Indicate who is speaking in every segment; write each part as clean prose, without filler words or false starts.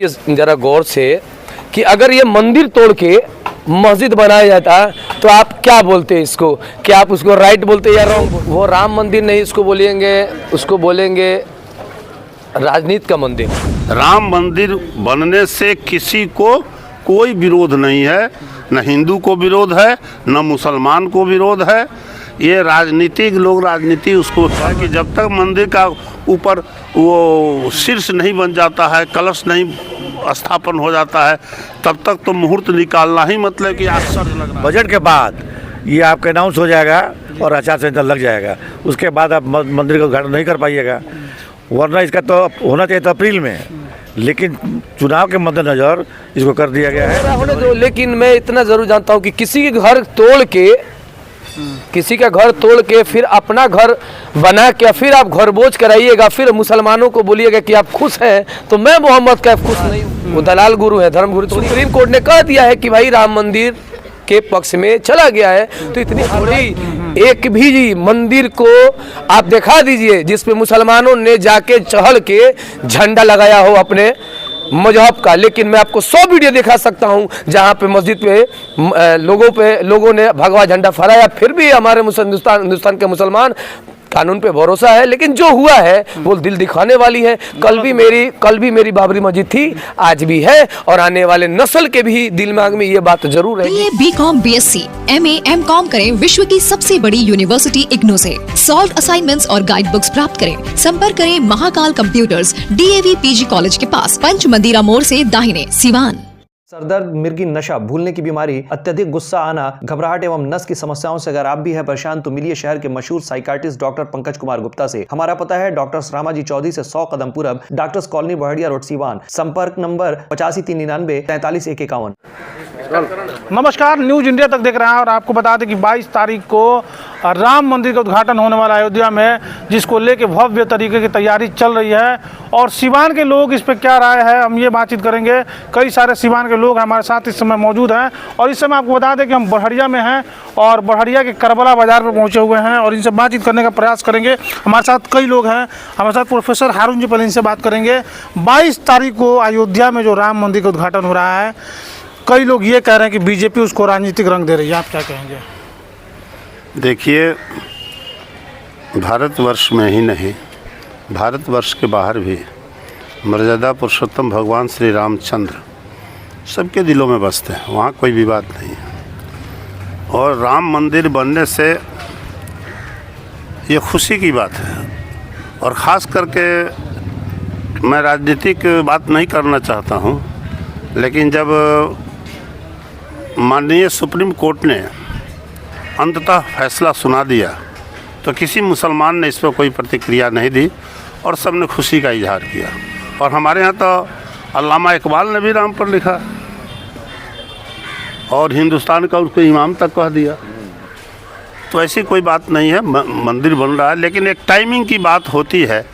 Speaker 1: जरा गौर से कि अगर ये मंदिर तोड़ के मस्जिद बनाया जाता तो आप क्या बोलते इसको, कि आप उसको राइट बोलते या रॉन्ग? वो राम मंदिर नहीं, उसको बोलेंगे राजनीति का मंदिर।
Speaker 2: राम मंदिर बनने से किसी को कोई विरोध नहीं है, न हिंदू को विरोध है न मुसलमान को विरोध है। ये राजनीतिक लोग राजनीति उसको है कि जब तक मंदिर का ऊपर वो शीर्ष नहीं बन जाता है, कलश नहीं स्थापन हो जाता है, तब तक तो मुहूर्त निकालना ही मतलब कि आश्चर्य लग रहा है।
Speaker 3: बजट के बाद ये आपका अनाउंस हो जाएगा और आचार संहिता लग जाएगा, उसके बाद आप मंदिर का उद्घाटन नहीं कर पाइएगा। वरना इसका तो होना चाहिए था अप्रैल में, लेकिन चुनाव के मद्देनजर इसको कर दिया गया है।
Speaker 1: होने दो, लेकिन मैं इतना जरूर जानता हूँ कि किसी का घर तोड़ के फिर अपना घर बना के फिर आप घर बोझ कराइएगा, फिर मुसलमानों को बोलिएगा कि आप खुश हैं, तो मैं मोहम्मद कैफ खुश नहीं हूँ। वो दलाल गुरु है, धर्म गुरु। तो सुप्रीम कोर्ट ने कह दिया है कि भाई राम मंदिर के पक्ष में चला गया है, तो इतनी थोड़ी एक भी मंदिर को आप दिखा दीजिए जिसपे मुसलमानों ने जाके चढ़ के झंडा लगाया हो अपने मजहब का। लेकिन मैं आपको 100 वीडियो दिखा सकता हूं जहां पे मस्जिद पे लोगों ने भगवा झंडा फहराया, फिर भी हमारे हिंदुस्तान के मुसलमान कानून पे भरोसा है। लेकिन जो हुआ है वो दिल दिखाने वाली है। कल भी मेरी बाबरी मस्जिद थी, आज भी है, और आने वाले नस्ल के भी दिमाग में ये बात जरूर है।
Speaker 4: BCom, BSc, MA, MCom करें विश्व की सबसे बड़ी यूनिवर्सिटी इग्नू से। सॉल्व असाइनमेंट्स और गाइड बुक्स प्राप्त करें। संपर्क करें Mahakal computers, DAV PG college के पास, पंच मंदिरा मोड़ से दाहिने, सिवान।
Speaker 5: सरदर्द, मिर्गी, नशा, भूलने की बीमारी, अत्यधिक गुस्सा आना, घबराहट एवं नस की समस्याओं से अगर आप भी हैं परेशान तो मिलिए शहर के मशहूर साइकार्टिस्ट डॉक्टर पंकज कुमार गुप्ता से। हमारा पता है डॉक्टर रामाजी चौधरी से 100 कदम पूरब, doctors colony Bahadiya road, Siwan. संपर्क नंबर 85 399 43 151।
Speaker 6: नमस्कार, न्यूज इंडिया तक देख रहे हैं और आपको बता दें कि 22 तारीख को राम मंदिर का उद्घाटन होने वाला है अयोध्या में, जिसको लेके भव्य तरीके की तैयारी चल रही है। और सिवान के लोग इस पर क्या राय है, हम ये बातचीत करेंगे। कई सारे सिवान के लोग हमारे साथ इस समय मौजूद हैं और इस समय आपको बता दें कि हम बड़हड़िया में हैं और बड़हड़िया के करबला बाजार पर पहुंचे हुए हैं और इनसे बातचीत करने का प्रयास करेंगे। हमारे साथ कई लोग हैं, हमारे साथ प्रोफेसर हारून जी, पहले इनसे बात करेंगे। 22 तारीख को अयोध्या में जो राम मंदिर का उद्घाटन हो रहा है, कई लोग ये कह रहे हैं कि बीजेपी उसको राजनीतिक रंग दे रही है, आप क्या कहेंगे?
Speaker 2: देखिए, भारतवर्ष में ही नहीं, भारतवर्ष के बाहर भी मर्यादा पुरुषोत्तम भगवान श्री रामचंद्र सबके दिलों में बसते हैं, वहाँ कोई विवाद नहीं है। और राम मंदिर बनने से ये खुशी की बात है। और ख़ास करके मैं राजनीतिक बात नहीं करना चाहता हूँ, लेकिन जब माननीय सुप्रीम कोर्ट ने अंततः फैसला सुना दिया तो किसी मुसलमान ने इस पर कोई प्रतिक्रिया नहीं दी और सब ने खुशी का इजहार किया। और हमारे यहाँ तो अल्लामा इकबाल ने भी राम पर लिखा और हिंदुस्तान का उसको इमाम तक कह दिया। तो ऐसी कोई बात नहीं है, मंदिर बन रहा है, लेकिन एक टाइमिंग की बात होती है।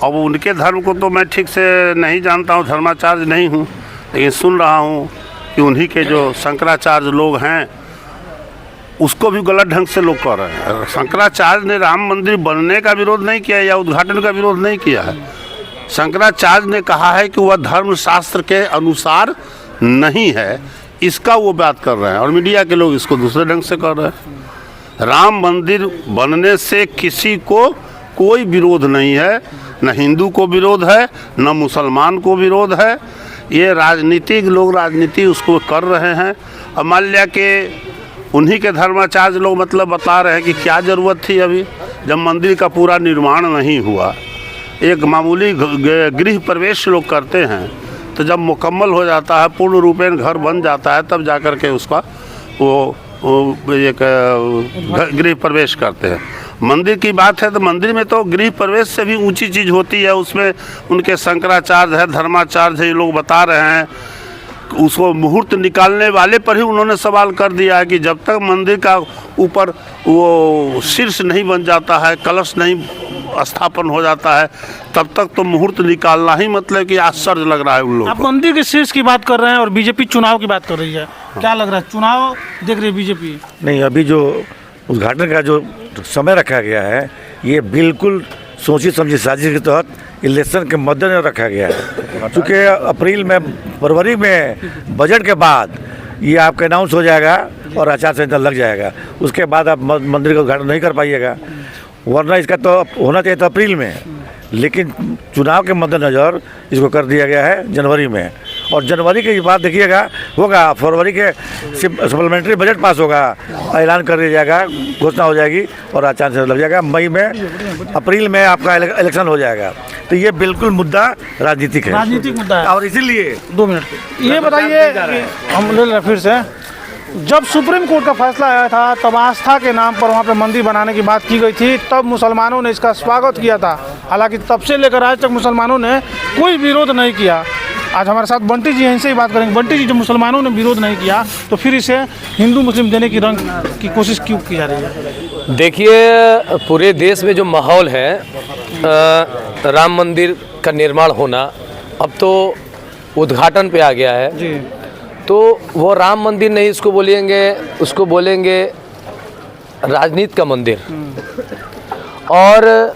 Speaker 2: अब उनके धर्म को तो मैं ठीक से नहीं जानता हूँ, धर्माचार्य नहीं हूँ, लेकिन सुन रहा हूँ कि उन्हीं के जो शंकराचार्य लोग हैं उसको भी गलत ढंग से लोग कह रहे हैं। शंकराचार्य ने राम मंदिर बनने का विरोध नहीं किया या उद्घाटन का विरोध नहीं किया है। शंकराचार्य ने कहा है कि वह धर्मशास्त्र के अनुसार नहीं है, इसका वो बात कर रहे हैं और मीडिया के लोग इसको दूसरे ढंग से कर रहे हैं। राम मंदिर बनने से किसी को कोई विरोध नहीं है, न हिंदू को विरोध है न मुसलमान को विरोध है। ये राजनीतिक लोग राजनीति उसको कर रहे हैं। अब मान लिया कि उन्हीं के धर्माचार्य लोग मतलब बता रहे हैं कि क्या ज़रूरत थी अभी, जब मंदिर का पूरा निर्माण नहीं हुआ। एक मामूली गृह प्रवेश लोग करते हैं, तो जब मुकम्मल हो जाता है, पूर्ण रूपेण घर बन जाता है, तब जाकर के उसका वो एक गृह प्रवेश करते हैं। मंदिर की बात है तो मंदिर में तो गृह प्रवेश से भी ऊंची चीज़ होती है। उसमें उनके शंकराचार्य है, धर्माचार्य है, ये लोग बता रहे हैं। उसको मुहूर्त निकालने वाले पर ही उन्होंने सवाल कर दिया है कि जब तक मंदिर का ऊपर वो शीर्ष नहीं बन जाता है, कलश नहीं स्थापन हो जाता है, तब तक तो मुहूर्त निकालना ही मतलब कि आश्चर्य लग रहा है उन लोगों को।
Speaker 6: आप मंदिर के शीर्ष की बात कर रहे हैं और बीजेपी चुनाव की बात कर रही है, क्या लग रहा है, चुनाव देख रही है बीजेपी?
Speaker 3: नहीं, अभी जो उद्घाटन का जो समय रखा गया है ये बिल्कुल सोची समझी साजिश के तहत इलेक्शन के मद्देनजर रखा गया है। चूँकि अप्रैल में फरवरी में बजट के बाद ये आपका अनाउंस हो जाएगा और आचार संहिता लग जाएगा, उसके बाद आप मंदिर का उद्घाटन नहीं कर पाइएगा। वरना इसका तो होना चाहिए था अप्रैल में, लेकिन चुनाव के मद्देनज़र इसको कर दिया गया है जनवरी में। और जनवरी की बात देखिएगा होगा, फरवरी के सप्लीमेंट्री बजट पास होगा, ऐलान कर दिया जाएगा, घोषणा हो जाएगी और आचार संहिता लग जाएगा। मई में अप्रैल में आपका इलेक्शन हो जाएगा। तो ये बिल्कुल मुद्दा राजनीतिक है,
Speaker 6: राजनीतिक मुद्दा है।
Speaker 3: और इसीलिए
Speaker 6: 2 मिनट ये बताइए कि हम ले फिर से, जब सुप्रीम कोर्ट का फैसला आया था तब आस्था के नाम पर वहाँ पे मंदिर बनाने की बात की गई थी, तब मुसलमानों ने इसका स्वागत किया था। हालांकि तब से लेकर आज तक मुसलमानों ने कोई विरोध नहीं किया। आज हमारे साथ बंटी जी हैं, इनसे ही बात करेंगे। बंटी जी, जब मुसलमानों ने विरोध नहीं किया तो फिर इसे हिंदू मुस्लिम देने की रंग की कोशिश क्यों की जा रही है?
Speaker 1: देखिए, पूरे देश में जो माहौल है राम मंदिर का निर्माण होना, अब तो उद्घाटन पे आ गया है
Speaker 6: जी।
Speaker 1: तो वो राम मंदिर नहीं इसको बोलेंगे, उसको बोलेंगे राजनीति का मंदिर। और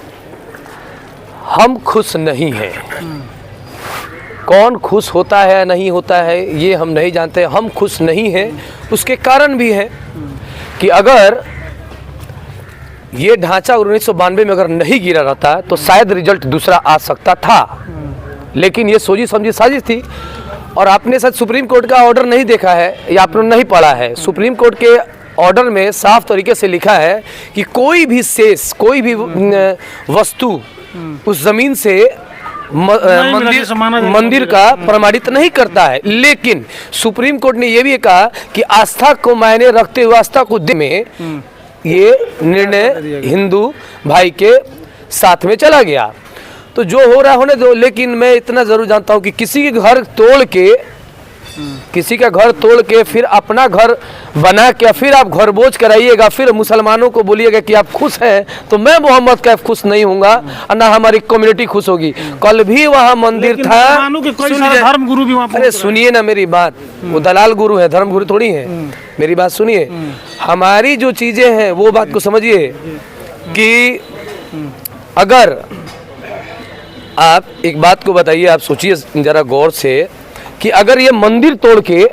Speaker 1: हम खुश नहीं हैं। कौन खुश होता है नहीं होता है ये हम नहीं जानते। हम खुश नहीं हैं, उसके कारण भी है कि अगर ये ढांचा 1992 में अगर नहीं गिरा रहता तो शायद रिजल्ट दूसरा आ सकता था, लेकिन ये सोची समझी साजिश थी। और आपने शायद सुप्रीम कोर्ट का ऑर्डर नहीं देखा है या आपने नहीं पढ़ा है। सुप्रीम कोर्ट के ऑर्डर में साफ तरीके से लिखा है कि कोई भी शेष, कोई भी वस्तु उस ज़मीन से मंदिर का प्रमाणित नहीं करता है। लेकिन सुप्रीम कोर्ट ने यह भी कहा कि आस्था को मायने रखते हुए आस्था को में ये निर्णय हिंदू भाई के साथ में चला गया। तो जो हो रहा होने दो, लेकिन मैं इतना जरूर जानता हूँ कि किसी का घर तोड़ के फिर अपना घर बना के फिर आप घर बोझ कराइएगा, फिर मुसलमानों को बोलिएगा कि आप खुश हैं, तो मैं मोहम्मद कैफ खुश नहीं हूँगा और ना हमारी कम्युनिटी खुश होगी। कल भी वहाँ मंदिर था,
Speaker 6: धर्म गुरु भी वहाँ।
Speaker 1: अरे सुनिए ना मेरी बात, वो दलाल गुरु है, धर्म गुरु थोड़ी है। मेरी बात सुनिए, हमारी जो चीजें हैं वो बात को समझिए कि अगर आप एक बात को बताइए, आप सोचिए जरा गौर से कि अगर ये मंदिर तोड़ के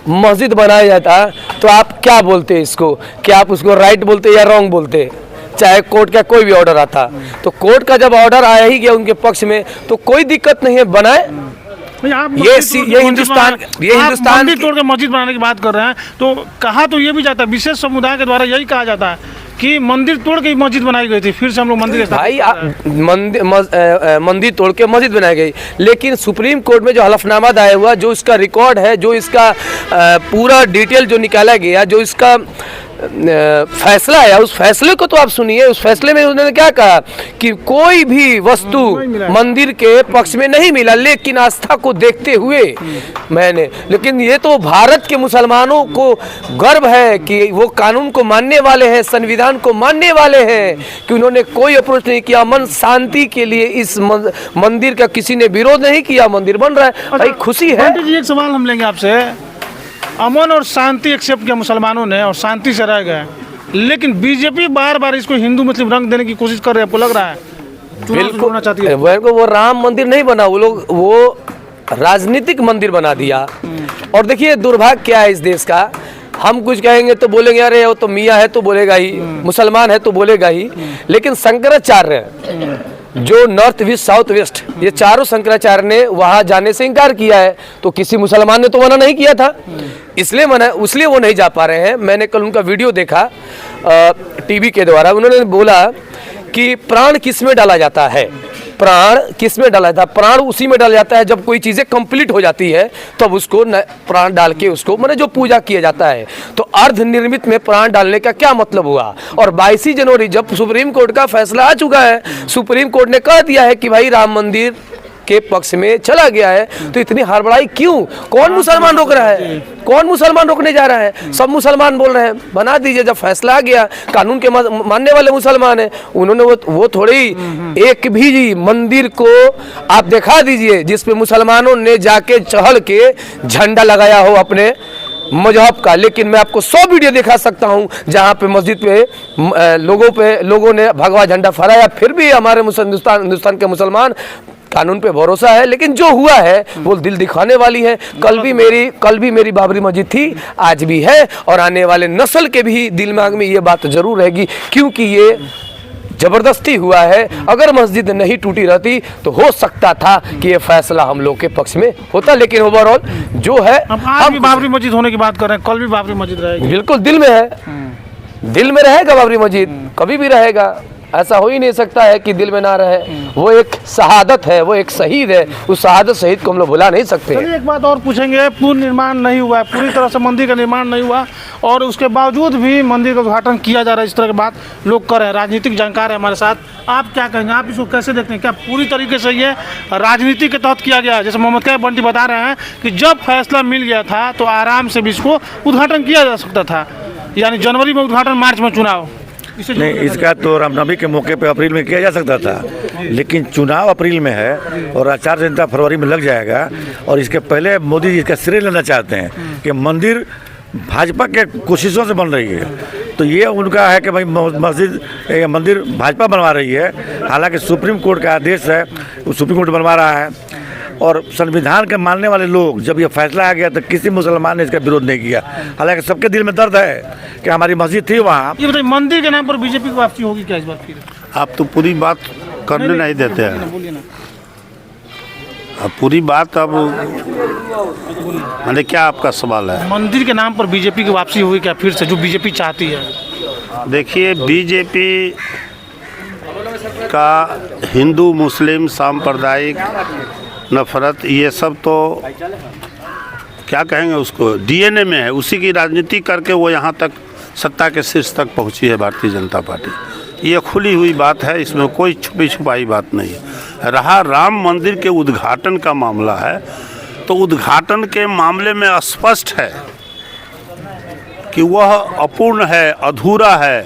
Speaker 1: मस्जिद बनाया जाता तो आप क्या बोलते इसको? क्या आप उसको राइट बोलते या रॉन्ग बोलते? चाहे कोर्ट का कोई भी ऑर्डर आता, तो कोर्ट का जब ऑर्डर आया ही गया उनके पक्ष में तो कोई दिक्कत नहीं है, बनाए। ये हिंदुस्तान
Speaker 6: मंदिर तोड़ के मस्जिद बनाने की बात कर रहे हैं, तो कहा तो ये भी जाता है, विशेष समुदाय के द्वारा यही कहा जाता है कि मंदिर तोड़ के मस्जिद बनाई गई थी, फिर से हम लोग मंदिर
Speaker 1: भाई मंदिर तोड़ के मस्जिद बनाई गई। लेकिन सुप्रीम कोर्ट में जो हलफनामा दायर हुआ, जो इसका रिकॉर्ड है, जो इसका पूरा डिटेल जो निकाला गया, जो इसका फैसला है, उस फैसले को तो आप सुनिए। उस फैसले में उन्होंने क्या कहा कि कोई भी वस्तु मंदिर के पक्ष में नहीं मिला, लेकिन आस्था को देखते हुए मैंने, लेकिन ये तो भारत के मुसलमानों को गर्व है कि वो कानून को मानने वाले हैं, संविधान को मानने वाले हैं, कि उन्होंने कोई अप्रोच नहीं किया। अमन शांति के लिए इस मंदिर का किसी ने विरोध नहीं किया, मंदिर बन रहा है, भाई खुशी है।
Speaker 6: एक सवाल हम लेंगे आपसे, अमन और शांति एक्सेप्ट किया मुसलमानों ने और शांति से रह गए, लेकिन बीजेपी बार बार इसको हिंदू मुस्लिम रंग देने की कोशिश कर रहे हैं, आपको लग रहा है?
Speaker 1: बिल्कुल होना चाहती है। वो राम मंदिर नहीं बना, वो लोग वो राजनीतिक मंदिर बना दिया। और देखिए दुर्भाग्य क्या है इस देश का, हम कुछ कहेंगे तो बोलेंगे अरे वो तो मियाँ है तो बोलेगा ही, मुसलमान है तो बोलेगा ही। लेकिन शंकराचार्य जो नॉर्थ वेस्ट साउथ वेस्ट, ये चारों शंकराचार्य ने वहां जाने से इनकार किया है, तो किसी मुसलमान ने तो मना नहीं किया था, इसलिए वो नहीं जा पा रहे हैं। मैंने कल उनका वीडियो देखा टीवी के द्वारा, उन्होंने बोला कि प्राण किस में डाला जाता है, प्राण किस में डाला जाता है? प्राण उसी में डाला जाता है जब कोई चीज़ें कंप्लीट हो जाती है, तब उसको प्राण डाल के उसको माने जो पूजा किया जाता है। तो अर्ध निर्मित में प्राण डालने का क्या मतलब हुआ? और 22 जनवरी जब सुप्रीम कोर्ट का फैसला आ चुका है, सुप्रीम कोर्ट ने कह दिया है कि भाई राम मंदिर के पक्ष में चला गया है, तो इतनी हड़बड़ाई क्यों? कौन मुसलमान रोक रहा है? कौन मुसलमान रोकने जा रहा है? सब मुसलमान बोल रहे हैं बना दीजिए। जब फैसला आ गया, कानून के मानने वाले मुसलमान हैं, उन्होंने वो थोड़ी एक भी मंदिर को आप दिखा दीजिए जिसपे मुसलमानों ने जाके चढ़ के झंडा लगाया हो अपने मजहब का, लेकिन मैं आपको 100 वीडियो दिखा सकता हूं जहां पे मस्जिद पे लोगों ने भगवा झंडा फहराया, फिर भी हमारे हिंदुस्तान के मुसलमान कानून पे भरोसा है। लेकिन जो हुआ है वो दिल दिखाने वाली है। कल भी मेरी बाबरी मस्जिद थी, आज भी है, और आने वाले नस्ल के भी दिमाग में ये बात जरूर रहेगी, क्योंकि ये जबरदस्ती हुआ है। अगर मस्जिद नहीं टूटी रहती तो हो सकता था कि ये फैसला हम लोग के पक्ष में होता, लेकिन ओवरऑल जो है
Speaker 6: आज भी बाबरी मस्जिद होने की बात कर रहे हैं, कल भी बाबरी मस्जिद रहेगी।
Speaker 1: बिल्कुल दिल में है, दिल में रहेगा बाबरी मस्जिद, कभी भी रहेगा। ऐसा हो ही नहीं सकता है कि दिल में ना रहे। वो एक शहादत है, वो एक शहीद है, उस शहादत शहीद को हम लोग भुला नहीं सकते।
Speaker 6: चलिए एक बात और पूछेंगे, पूर्ण निर्माण नहीं हुआ है, पूरी तरह से मंदिर का निर्माण नहीं हुआ, और उसके बावजूद भी मंदिर का उद्घाटन किया जा रहा है, इस तरह की बात लोग कर रहे हैं। राजनीतिक जानकार है हमारे साथ, आप क्या कहेंगे, आप इसको कैसे देखते हैं? क्या पूरी तरीके से ये राजनीति के तहत किया गया? जैसे मोहम्मद कैफ बंटी बता रहे हैं कि जब फैसला मिल गया था तो आराम से भी इसको उद्घाटन किया जा सकता था, यानी जनवरी में उद्घाटन, मार्च में चुनाव।
Speaker 3: नहीं, इसका तो रामनवमी के मौके पे अप्रैल में किया जा सकता था, लेकिन चुनाव अप्रैल में है और आचार संहिता फरवरी में लग जाएगा। और इसके पहले मोदी जी इसका श्रेय लेना चाहते हैं कि मंदिर भाजपा के कोशिशों से बन रही है, तो ये उनका है कि भाई मंदिर भाजपा बनवा रही है। हालांकि सुप्रीम कोर्ट का आदेश है, वो सुप्रीम कोर्ट बनवा रहा है, और संविधान के मानने वाले लोग, जब ये फैसला आ गया तो किसी मुसलमान ने इसका विरोध नहीं किया। हालांकि सबके दिल में दर्द है कि हमारी मस्जिद थी वहाँ।
Speaker 6: ये बताइए, मंदिर के नाम पर बीजेपी की वापसी होगी क्या इस बार फिर?
Speaker 2: आप तो पूरी बात करने नहीं देते हैं।
Speaker 6: बोलिए ना।
Speaker 2: अब पूरी बात, अब मैंने क्या आपका सवाल है?
Speaker 6: मंदिर के नाम पर बीजेपी की वापसी होगी क्या फिर से, जो बीजेपी चाहती है?
Speaker 2: देखिए, बीजेपी का हिंदू मुस्लिम सांप्रदायिक नफरत, ये सब तो क्या कहेंगे उसको, डीएनए में है। उसी की राजनीति करके वो यहाँ तक सत्ता के शीर्ष तक पहुँची है भारतीय जनता पार्टी। ये खुली हुई बात है, इसमें कोई छुपी छुपाई बात नहीं है। रहा राम मंदिर के उद्घाटन का मामला है, तो उद्घाटन के मामले में स्पष्ट है कि वह अपूर्ण है, अधूरा है।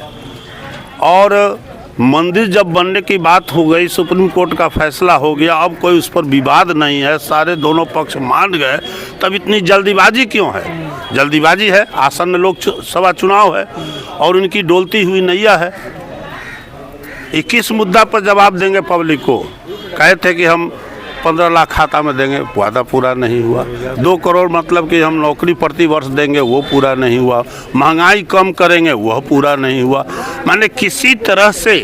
Speaker 2: और मंदिर जब बनने की बात हो गई, सुप्रीम कोर्ट का फैसला हो गया, अब कोई उस पर विवाद नहीं है, सारे दोनों पक्ष मान गए, तब इतनी जल्दीबाजी क्यों है? जल्दीबाजी है, आसन्न लोकसभा चुनाव है और उनकी डोलती हुई नैया है। 21 मुद्दा पर जवाब देंगे पब्लिक को। कहे थे कि हम 15 लाख खाता में देंगे, वादा पूरा नहीं हुआ। 2 करोड़ मतलब कि हम नौकरी प्रति वर्ष देंगे, वो पूरा नहीं हुआ। महंगाई कम करेंगे, वह पूरा नहीं हुआ। माने किसी तरह से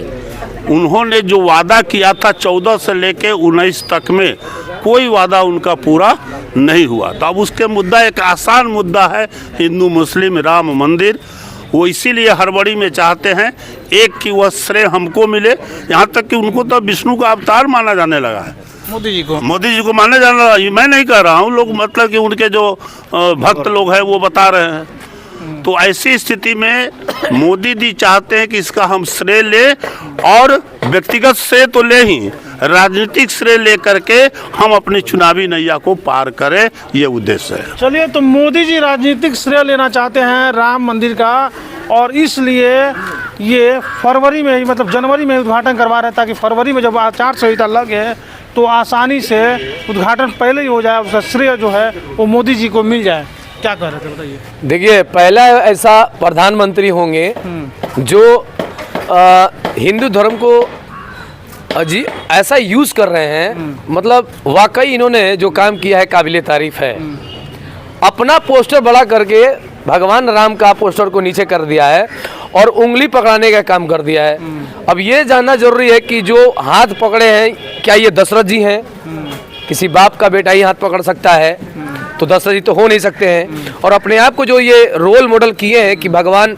Speaker 2: उन्होंने जो वादा किया था 14 से लेके 19 तक में, कोई वादा उनका पूरा नहीं हुआ। तो अब उसके मुद्दा एक आसान मुद्दा है, हिंदू मुस्लिम राम मंदिर। वो इसीलिए हड़बड़ी में चाहते हैं एक कि वह श्रेय हमको मिले, यहाँ तक कि उनको तो विष्णु का अवतार माना जाने लगा है। मोदी जी को माने जाना, मैं नहीं कह रहा हूँ, लोग मतलब कि उनके जो भक्त लोग हैं वो बता रहे हैं। तो ऐसी स्थिति में मोदी जी चाहते हैं कि इसका हम श्रेय ले, और व्यक्तिगत श्रेय तो ले ही, राजनीतिक श्रेय ले करके हम अपनी चुनावी नैया को पार करें, ये उद्देश्य है।
Speaker 6: चलिए, तो मोदी जी राजनीतिक श्रेय लेना चाहते हैं राम मंदिर का, और इसलिए ये फरवरी में ही, मतलब जनवरी में उद्घाटन करवा रहे हैं, ताकि फरवरी में जब आचार संहिता लगे तो आसानी से उद्घाटन पहले ही हो जाए, उसका श्रेय जो है वो मोदी जी को मिल जाए। क्या कह रहे थे बताइए?
Speaker 1: देखिए, पहला ऐसा प्रधानमंत्री होंगे जो हिंदू धर्म को ऐसा यूज़ कर रहे हैं, मतलब वाकई इन्होंने जो काम किया है काबिले तारीफ है। अपना पोस्टर बड़ा करके भगवान राम का पोस्टर को नीचे कर दिया है और उंगली पकड़ाने का काम कर दिया है। अब ये जानना जरूरी है कि जो हाथ पकड़े हैं, क्या ये दशरथ जी हैं? किसी बाप का बेटा ही हाथ पकड़ सकता है, तो दशरथ जी तो हो नहीं सकते हैं। और अपने आप को जो ये रोल मॉडल किए हैं कि भगवान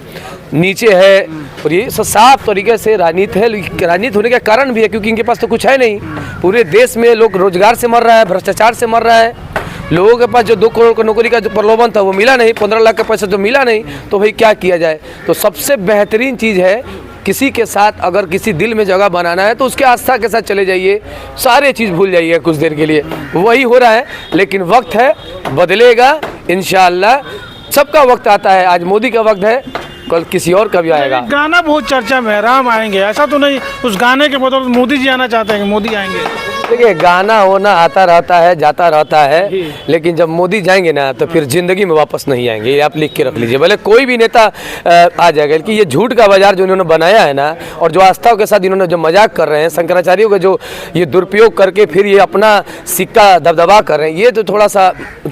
Speaker 1: नीचे है, और ये साफ तरीके से राजनीति है। राजनीति होने का कारण भी है क्योंकि इनके पास तो कुछ है नहीं। पूरे देश में लोग रोजगार से मर रहा है, भ्रष्टाचार से मर रहा है। लोगों के पास जो 2 करोड़ का नौकरी का जो प्रलोभन था वो मिला नहीं, 15 लाख का पैसा जो मिला नहीं, तो भाई क्या किया जाए? तो सबसे बेहतरीन चीज़ है, किसी के साथ अगर किसी दिल में जगह बनाना है तो उसके आस्था के साथ चले जाइए, सारे चीज़ भूल जाइए कुछ देर के लिए। वही हो रहा है, लेकिन वक्त है, बदलेगा इंशाअल्लाह। सबका वक्त आता है, आज मोदी का वक्त है, कल किसी और का भी आएगा।
Speaker 6: गाना बहुत चर्चा में है, राम आएंगे, ऐसा तो नहीं उस गाने के बदौलत मोदी जी आना चाहते हैं कि मोदी आएंगे?
Speaker 1: देखिए गाना होना आता रहता है जाता रहता है, लेकिन जब मोदी जाएंगे ना तो फिर जिंदगी में वापस नहीं आएंगे, ये आप लिख के रख लीजिए। भले कोई भी नेता आ जाएगा, कि ये झूठ का बाजार जो इन्होंने बनाया है ना, और जो आस्थाओं के साथ इन्होंने जो मजाक कर रहे हैं, शंकराचार्यों का जो ये दुरुपयोग करके फिर ये अपना सिक्का दबदबा कर रहे हैं, ये तो थोड़ा सा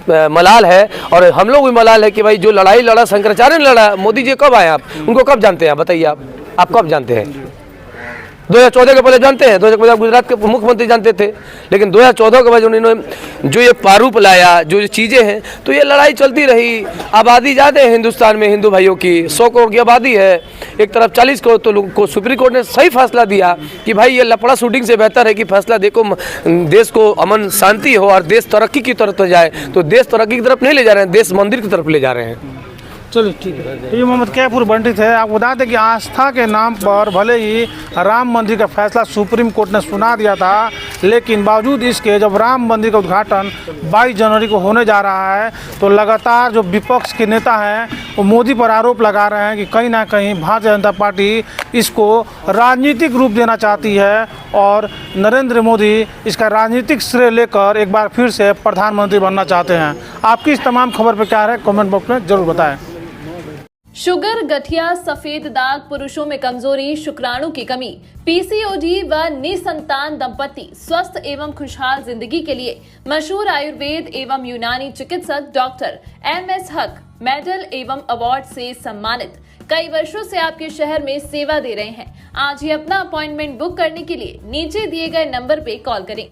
Speaker 1: मलाल है। और हम लोग भी मलाल है कि भाई जो लड़ाई लड़ा शंकराचार्य ने लड़ा, मोदी जी कब आए, आप उनको कब जानते हैं? बताइए आप कब जानते हैं? 2014 के पहले जानते हैं, 2014 गुजरात के मुख्यमंत्री जानते थे, लेकिन 2014 के बाद उन्होंने जो ये प्रारूप लाया, जो ये चीज़ें हैं, तो ये लड़ाई चलती रही। आबादी ज़्यादा है हिंदुस्तान में हिंदू भाइयों की, 100 करोड़ की आबादी है, एक तरफ 40 करोड़, तो लोगों को सुप्रीम कोर्ट ने सही फैसला दिया कि भाई ये लफड़ा शूटिंग से बेहतर है कि फैसला देखो देश को अमन शांति हो और देश तरक्की की तरफ जाए। तो देश तरक्की की तरफ नहीं ले जा रहे हैं, देश मंदिर की तरफ ले जा रहे हैं।
Speaker 6: चलिए ठीक है। ये मोहम्मद कैफूर बंटी थे। आपको बता दें कि आस्था के नाम पर भले ही राम मंदिर का फैसला सुप्रीम कोर्ट ने सुना दिया था, लेकिन बावजूद इसके जब राम मंदिर का उद्घाटन 22 जनवरी को होने जा रहा है, तो लगातार जो विपक्ष के नेता हैं वो मोदी पर आरोप लगा रहे हैं कि कहीं ना कहीं भारतीय जनता पार्टी इसको राजनीतिक रूप देना चाहती है और नरेंद्र मोदी इसका राजनीतिक श्रेय लेकर एक बार फिर से प्रधानमंत्री बनना चाहते हैं। आपकी इस तमाम खबर पर क्या है, कमेंट बॉक्स में जरूर बताएं।
Speaker 7: शुगर, गठिया, सफेद दाग, पुरुषों में कमजोरी, शुक्राणु की कमी, पीसीओडी व निसंतान दंपति स्वस्थ एवं खुशहाल जिंदगी के लिए मशहूर आयुर्वेद एवं यूनानी चिकित्सक डॉक्टर MS हक मेडल एवं अवार्ड से सम्मानित, कई वर्षों से आपके शहर में सेवा दे रहे हैं। आज ही अपना अपॉइंटमेंट बुक करने के लिए नीचे दिए गए नंबर पे कॉल करें।